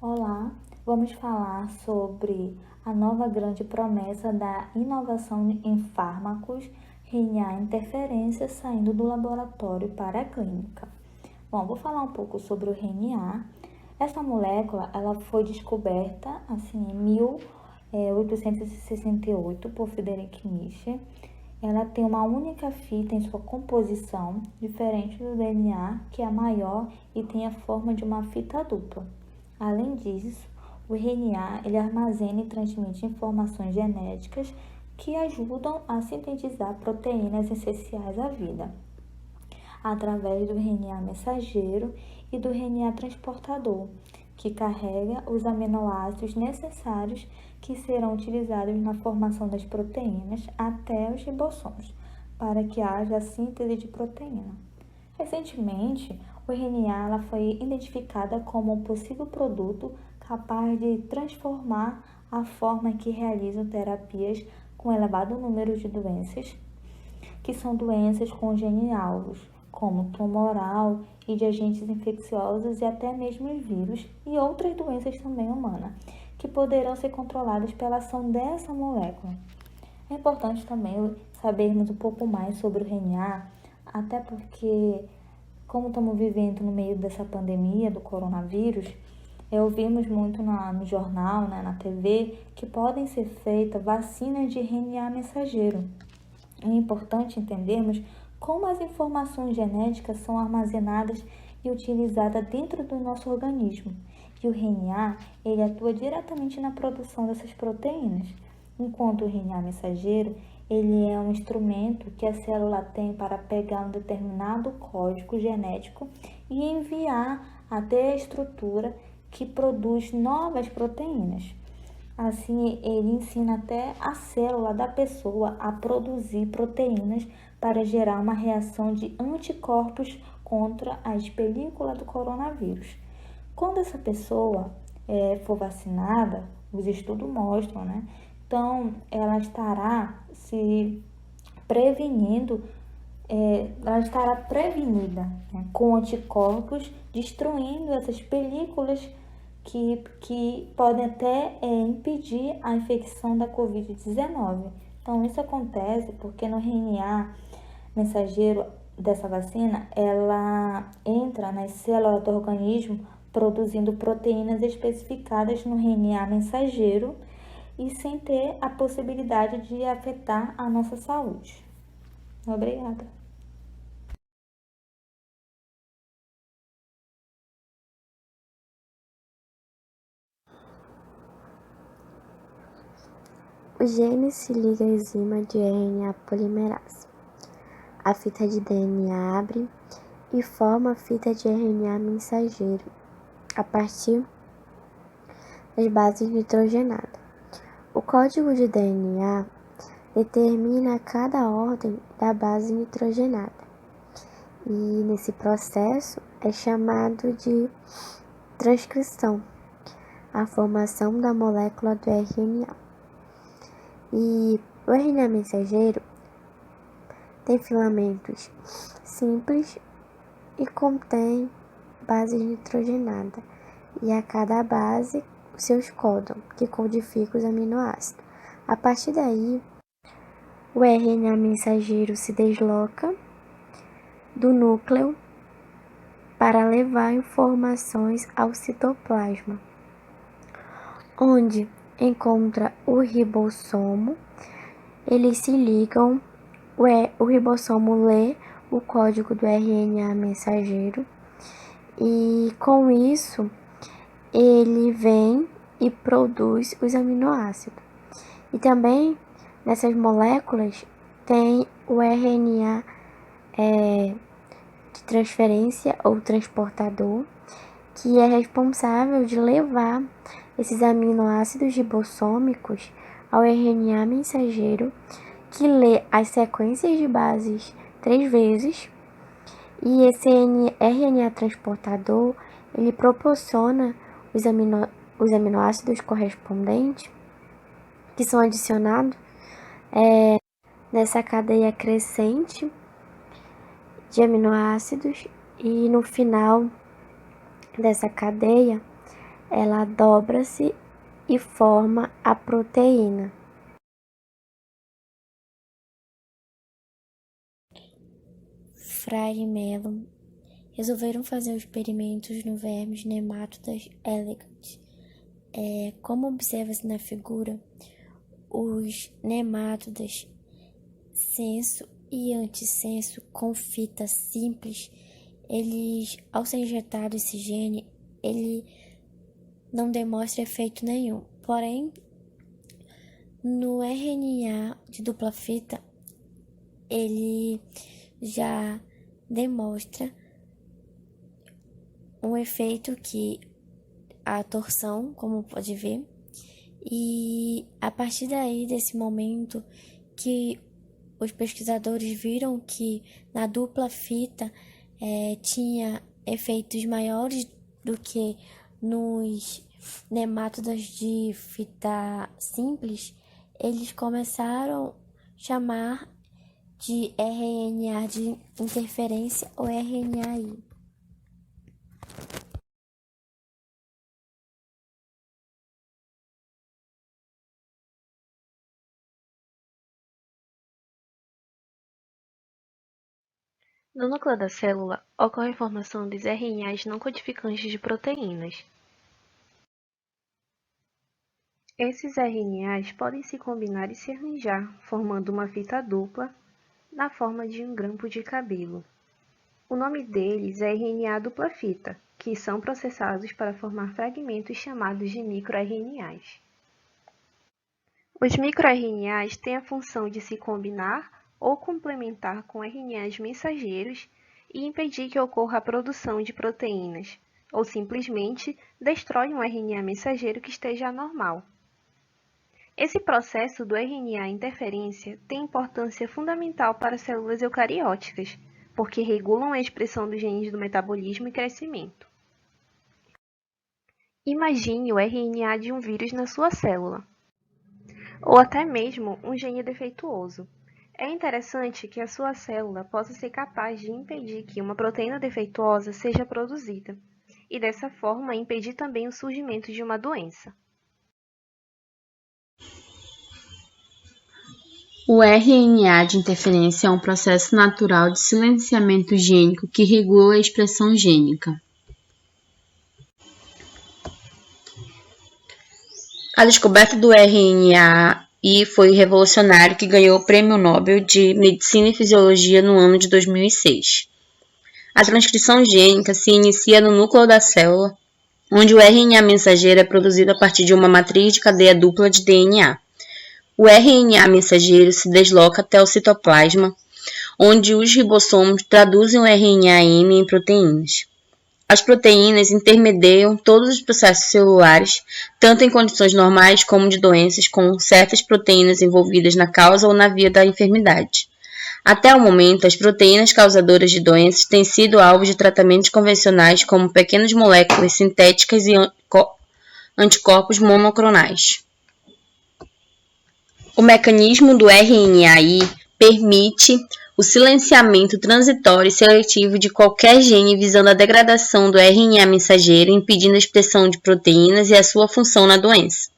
Olá, vamos falar sobre a nova grande promessa da inovação em fármacos, RNA interferência saindo do laboratório para a clínica. Bom, vou falar um pouco sobre o RNA. Essa molécula, ela foi descoberta em 1868 por Friedrich Nietzsche. Ela tem uma única fita em sua composição, diferente do DNA, que é maior e tem a forma de uma fita dupla. Além disso, o RNA ele armazena e transmite informações genéticas que ajudam a sintetizar proteínas essenciais à vida, através do RNA mensageiro e do RNA transportador, que carrega os aminoácidos necessários que serão utilizados na formação das proteínas até os ribossomos, para que haja a síntese de proteína. Recentemente, o RNA foi identificada como um possível produto capaz de transformar a forma que realizam terapias com elevado número de doenças, que são doenças congenitais, como tumoral e de agentes infecciosos e até mesmo os vírus e outras doenças também humanas, que poderão ser controladas pela ação dessa molécula. É importante também sabermos um pouco mais sobre o RNA, até porque, como estamos vivendo no meio dessa pandemia do coronavírus, ouvimos muito no jornal, na TV, que podem ser feitas vacinas de RNA mensageiro. É importante entendermos como as informações genéticas são armazenadas e utilizadas dentro do nosso organismo. E o RNA, ele atua diretamente na produção dessas proteínas, enquanto o RNA mensageiro, ele é um instrumento que a célula tem para pegar um determinado código genético e enviar até a estrutura que produz novas proteínas. Assim, ele ensina até a célula da pessoa a produzir proteínas para gerar uma reação de anticorpos contra a espelícula do coronavírus. Quando essa pessoa for vacinada, os estudos mostram, né? Então, ela estará se prevenindo, ela estará prevenida, né, com anticorpos, destruindo essas películas que podem até impedir a infecção da Covid-19. Então, isso acontece porque no RNA mensageiro dessa vacina, ela entra nas células do organismo produzindo proteínas especificadas no RNA mensageiro e sem ter a possibilidade de afetar a nossa saúde. Obrigada. O gene se liga à enzima de RNA polimerase. A fita de DNA abre e forma a fita de RNA mensageiro a partir das bases nitrogenadas. O código de DNA determina cada ordem da base nitrogenada e nesse processo é chamado de transcrição, a formação da molécula do RNA. E o RNA mensageiro tem filamentos simples e contém base nitrogenada, e a cada base os seus códons, que codificam os aminoácidos. A partir daí, o RNA mensageiro se desloca do núcleo para levar informações ao citoplasma, onde encontra o ribossomo. Eles se ligam, o ribossomo lê o código do RNA mensageiro e com isso ele vem e produz os aminoácidos. E também nessas moléculas tem o RNA de transferência ou transportador, que é responsável de levar esses aminoácidos ribossômicos ao RNA mensageiro, que lê as sequências de bases 3 vezes, e esse RNA transportador ele proporciona os aminoácidos correspondentes, que são adicionados nessa cadeia crescente de aminoácidos, e no final dessa cadeia ela dobra-se e forma a proteína. Frade e Mello resolveram fazer experimentos no vermes Nematodes elegans. Como observa-se na figura, os nemátodas senso e antissenso com fita simples, ao ser injetado esse gene, ele não demonstra efeito nenhum. Porém, no RNA de dupla fita, ele já demonstra um efeito que a torção, como pode ver, e a partir desse momento que os pesquisadores viram que na dupla fita tinha efeitos maiores do que nos nemátodas de fita simples, eles começaram a chamar de RNA de interferência ou RNAi. No núcleo da célula, ocorre a formação dos RNAs não codificantes de proteínas. Esses RNAs podem se combinar e se arranjar, formando uma fita dupla na forma de um grampo de cabelo. O nome deles é RNA dupla fita, que são processados para formar fragmentos chamados de microRNAs. Os microRNAs têm a função de se combinar ou complementar com RNAs mensageiros e impedir que ocorra a produção de proteínas, ou simplesmente destrói um RNA mensageiro que esteja anormal. Esse processo do RNA interferência tem importância fundamental para células eucarióticas, porque regulam a expressão dos genes do metabolismo e crescimento. Imagine o RNA de um vírus na sua célula, ou até mesmo um gene defeituoso. É interessante que a sua célula possa ser capaz de impedir que uma proteína defeituosa seja produzida, e dessa forma impedir também o surgimento de uma doença. O RNA de interferência é um processo natural de silenciamento gênico que regula a expressão gênica. A descoberta do RNAi foi revolucionário que ganhou o Prêmio Nobel de Medicina e Fisiologia no ano de 2006. A transcrição gênica se inicia no núcleo da célula, onde o RNA mensageiro é produzido a partir de uma matriz de cadeia dupla de DNA. O RNA mensageiro se desloca até o citoplasma, onde os ribossomos traduzem o RNA-M em proteínas. As proteínas intermediam todos os processos celulares, tanto em condições normais como de doenças, com certas proteínas envolvidas na causa ou na via da enfermidade. Até o momento, as proteínas causadoras de doenças têm sido alvo de tratamentos convencionais como pequenas moléculas sintéticas e anticorpos monoclonais. O mecanismo do RNAi permite o silenciamento transitório e seletivo de qualquer gene visando a degradação do RNA mensageiro, impedindo a expressão de proteínas e a sua função na doença.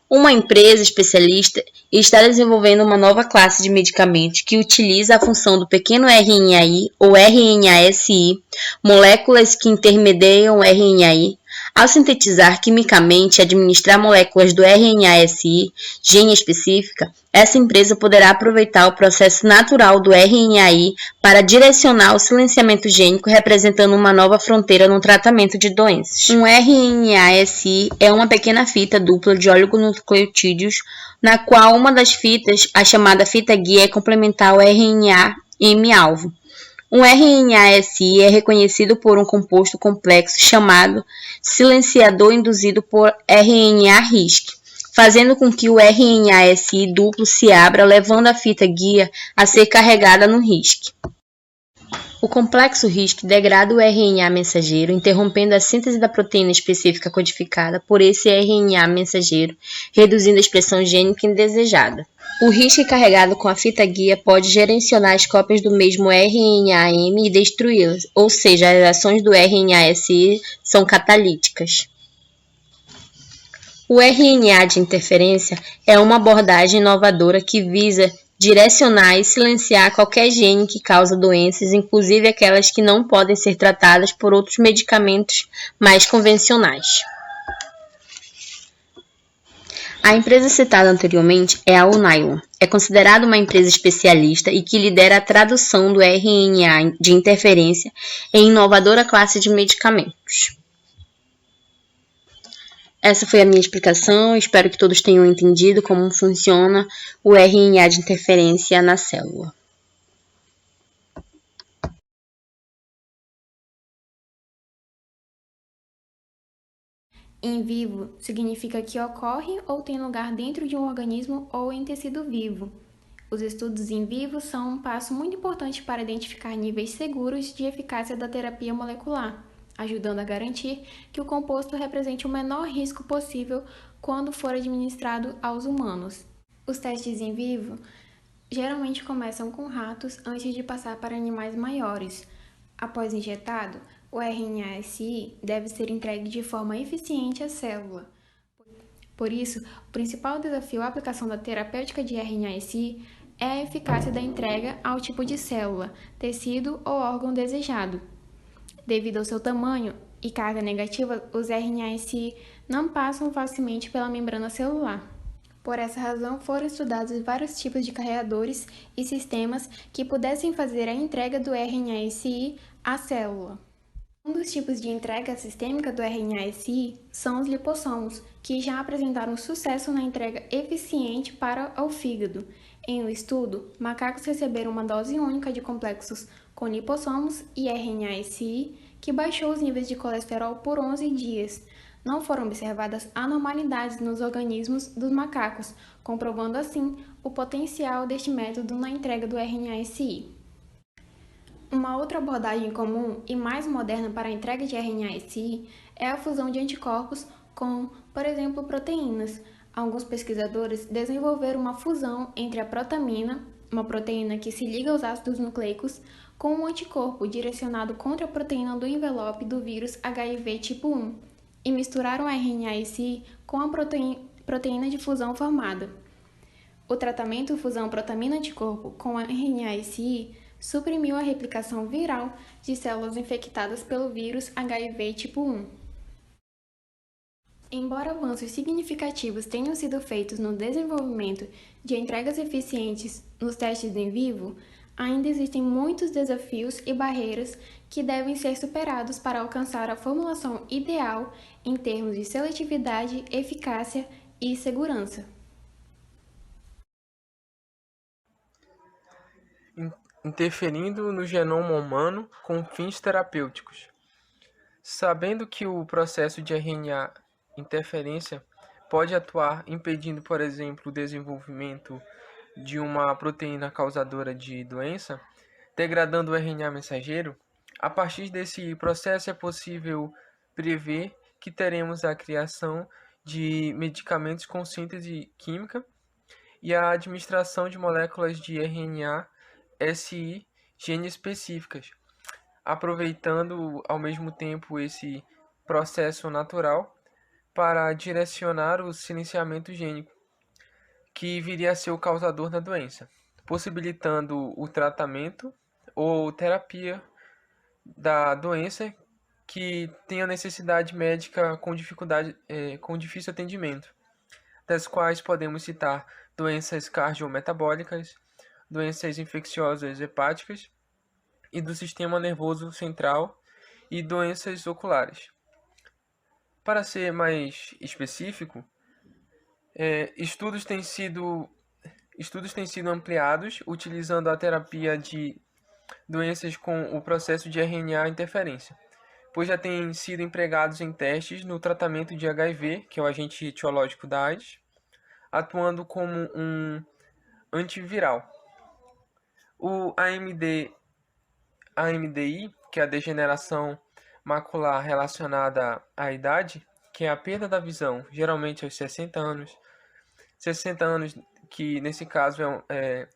Uma empresa especialista está desenvolvendo uma nova classe de medicamentos que utiliza a função do pequeno RNAi ou RNASI, moléculas que intermediam o RNAi, ao sintetizar quimicamente e administrar moléculas do RNASI, gene específica. Essa empresa poderá aproveitar o processo natural do RNAi para direcionar o silenciamento gênico, representando uma nova fronteira no tratamento de doenças. Um RNASI é uma pequena fita dupla de oligonucleotídeos, na qual uma das fitas, a chamada fita guia, é complementar ao RNA-M-alvo. Um RNASI é reconhecido por um composto complexo chamado silenciador induzido por RNA-RISC, fazendo com que o RNASI duplo se abra, levando a fita guia a ser carregada no RISC. O complexo RISC degrada o RNA mensageiro, interrompendo a síntese da proteína específica codificada por esse RNA mensageiro, reduzindo a expressão gênica indesejada. O RISC carregado com a fita guia pode gerenciar as cópias do mesmo RNA-M e destruí-las, ou seja, as ações do RNASI são catalíticas. O RNA de interferência é uma abordagem inovadora que visa direcionar e silenciar qualquer gene que causa doenças, inclusive aquelas que não podem ser tratadas por outros medicamentos mais convencionais. A empresa citada anteriormente é a Alnylam. É considerada uma empresa especialista e que lidera a tradução do RNA de interferência em inovadora classe de medicamentos. Essa foi a minha explicação. Espero que todos tenham entendido como funciona o RNA de interferência na célula. In vivo significa que ocorre ou tem lugar dentro de um organismo ou em tecido vivo. Os estudos in vivo são um passo muito importante para identificar níveis seguros de eficácia da terapia molecular, ajudando a garantir que o composto represente o menor risco possível quando for administrado aos humanos. Os testes in vivo geralmente começam com ratos antes de passar para animais maiores. Após injetado, o RNA-SI deve ser entregue de forma eficiente à célula. Por isso, o principal desafio à aplicação da terapêutica de RNA-SI é a eficácia da entrega ao tipo de célula, tecido ou órgão desejado. Devido ao seu tamanho e carga negativa, os RNA-SI não passam facilmente pela membrana celular. Por essa razão, foram estudados vários tipos de carreadores e sistemas que pudessem fazer a entrega do RNA-SI à célula. Um dos tipos de entrega sistêmica do RNA-SI são os lipossomos, que já apresentaram sucesso na entrega eficiente para o fígado. Em um estudo, macacos receberam uma dose única de complexos com lipossomos e RNA-SI, que baixou os níveis de colesterol por 11 dias. Não foram observadas anormalidades nos organismos dos macacos, comprovando assim o potencial deste método na entrega do RNA-SI. Uma outra abordagem comum e mais moderna para a entrega de RNA-SI é a fusão de anticorpos com, por exemplo, proteínas. Alguns pesquisadores desenvolveram uma fusão entre a protamina, uma proteína que se liga aos ácidos nucleicos, com um anticorpo direcionado contra a proteína do envelope do vírus HIV tipo 1, e misturaram a RNA-SI com a proteína de fusão formada. O tratamento fusão protamina-anticorpo com a RNA-SI suprimiu a replicação viral de células infectadas pelo vírus HIV tipo 1. Embora avanços significativos tenham sido feitos no desenvolvimento de entregas eficientes nos testes em vivo, ainda existem muitos desafios e barreiras que devem ser superados para alcançar a formulação ideal em termos de seletividade, eficácia e segurança. Interferindo no genoma humano com fins terapêuticos. Sabendo que o processo de RNA interferência pode atuar impedindo, por exemplo, o desenvolvimento de uma proteína causadora de doença, degradando o RNA mensageiro, a partir desse processo é possível prever que teremos a criação de medicamentos com síntese química e a administração de moléculas de RNA-SI gene específicas, aproveitando ao mesmo tempo esse processo natural para direcionar o silenciamento gênico, que viria a ser o causador da doença, possibilitando o tratamento ou terapia da doença que tenha necessidade médica com difícil atendimento, das quais podemos citar doenças cardiometabólicas, doenças infecciosas hepáticas e do sistema nervoso central e doenças oculares. Para ser mais específico, estudos têm sido ampliados utilizando a terapia de doenças com o processo de RNA interferência, pois já têm sido empregados em testes no tratamento de HIV, que é o agente etiológico da AIDS, atuando como um antiviral. O AMDI, que é a degeneração macular relacionada à idade, que é a perda da visão, geralmente aos 60 anos, que nesse caso é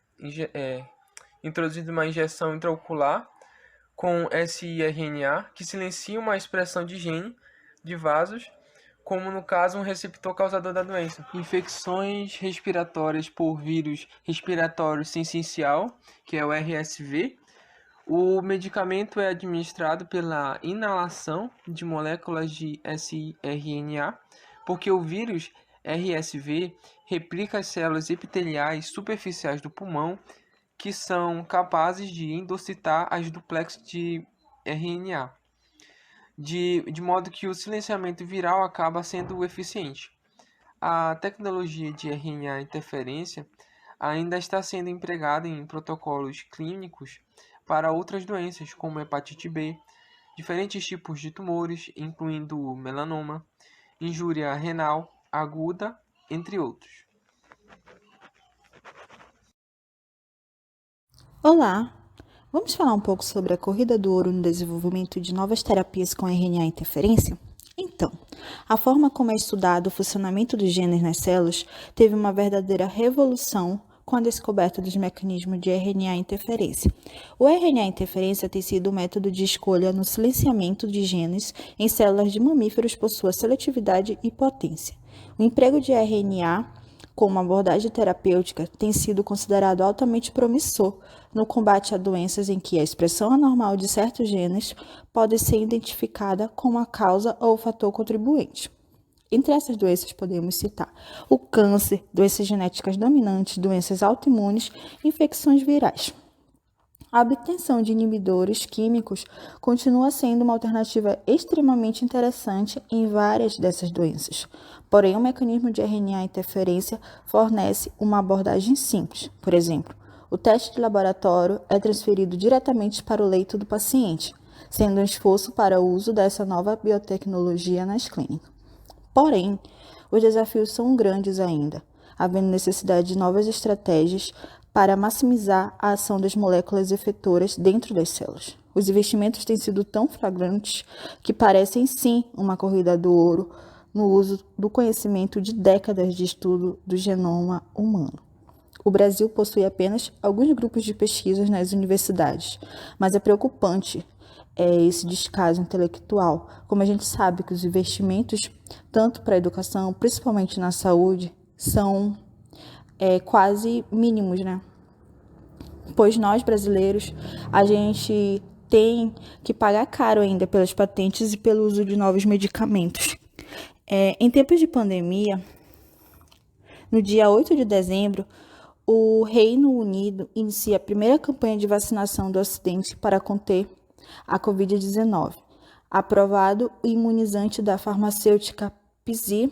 introduzida uma injeção intraocular com siRNA, que silencia uma expressão de gene de vasos como no caso um receptor causador da doença. Infecções respiratórias por vírus respiratório sincicial, que é o RSV. O medicamento é administrado pela inalação de moléculas de siRNA, porque o vírus RSV replica as células epiteliais superficiais do pulmão, que são capazes de endocitar as duplex de RNA, de modo que o silenciamento viral acaba sendo eficiente. A tecnologia de RNA interferência ainda está sendo empregada em protocolos clínicos para outras doenças, como hepatite B, diferentes tipos de tumores, incluindo melanoma, injúria renal aguda, entre outros. Olá! Vamos falar um pouco sobre a corrida do ouro no desenvolvimento de novas terapias com RNA interferência? Então, a forma como é estudado o funcionamento dos genes nas células teve uma verdadeira revolução com a descoberta dos mecanismos de RNA interferência. O RNA interferência tem sido o método de escolha no silenciamento de genes em células de mamíferos por sua seletividade e potência. O emprego de RNA como abordagem terapêutica tem sido considerado altamente promissor no combate a doenças em que a expressão anormal de certos genes pode ser identificada como a causa ou o fator contribuinte. Entre essas doenças podemos citar o câncer, doenças genéticas dominantes, doenças autoimunes e infecções virais. A obtenção de inibidores químicos continua sendo uma alternativa extremamente interessante em várias dessas doenças. Porém, o mecanismo de RNA interferência fornece uma abordagem simples. Por exemplo, o teste de laboratório é transferido diretamente para o leito do paciente, sendo um esforço para o uso dessa nova biotecnologia nas clínicas. Porém, os desafios são grandes ainda, havendo necessidade de novas estratégias para maximizar a ação das moléculas efetoras dentro das células. Os investimentos têm sido tão flagrantes que parecem sim uma corrida do ouro no uso do conhecimento de décadas de estudo do genoma humano. O Brasil possui apenas alguns grupos de pesquisas nas universidades, mas é preocupante esse descaso intelectual, como a gente sabe que os investimentos, tanto para a educação, principalmente na saúde, são quase mínimos, né? Pois nós, brasileiros, a gente tem que pagar caro ainda pelas patentes e pelo uso de novos medicamentos. Em tempos de pandemia, no dia 8 de dezembro, o Reino Unido inicia a primeira campanha de vacinação do Ocidente para conter a Covid-19. Aprovado o imunizante da farmacêutica Pfizer,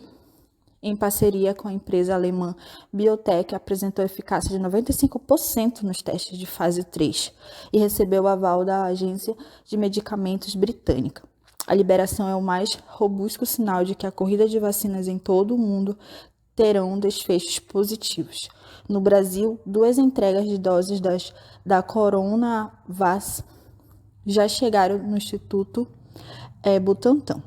em parceria com a empresa alemã BioNTech, apresentou eficácia de 95% nos testes de fase 3 e recebeu o aval da Agência de Medicamentos britânica. A liberação é o mais robusto sinal de que a corrida de vacinas em todo o mundo terão desfechos positivos. No Brasil, 2 entregas de doses da Coronavac já chegaram no Instituto Butantan.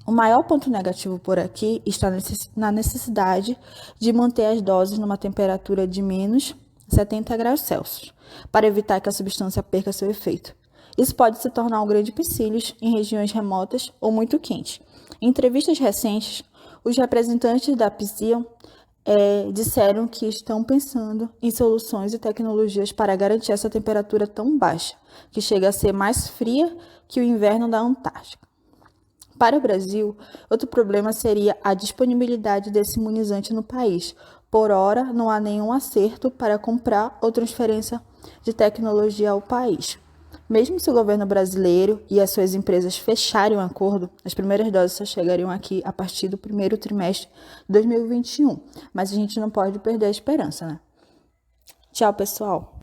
O maior ponto negativo por aqui está na necessidade de manter as doses numa temperatura de menos 70 graus Celsius, para evitar que a substância perca seu efeito. Isso pode se tornar um grande empecilho em regiões remotas ou muito quentes. Em entrevistas recentes, os representantes da Pfizer disseram que estão pensando em soluções e tecnologias para garantir essa temperatura tão baixa, que chega a ser mais fria que o inverno da Antártica. Para o Brasil, outro problema seria a disponibilidade desse imunizante no país. Por ora, não há nenhum acerto para comprar ou transferência de tecnologia ao país. Mesmo se o governo brasileiro e as suas empresas fecharem um acordo, as primeiras doses só chegariam aqui a partir do primeiro trimestre de 2021. Mas a gente não pode perder a esperança, né? Tchau, pessoal!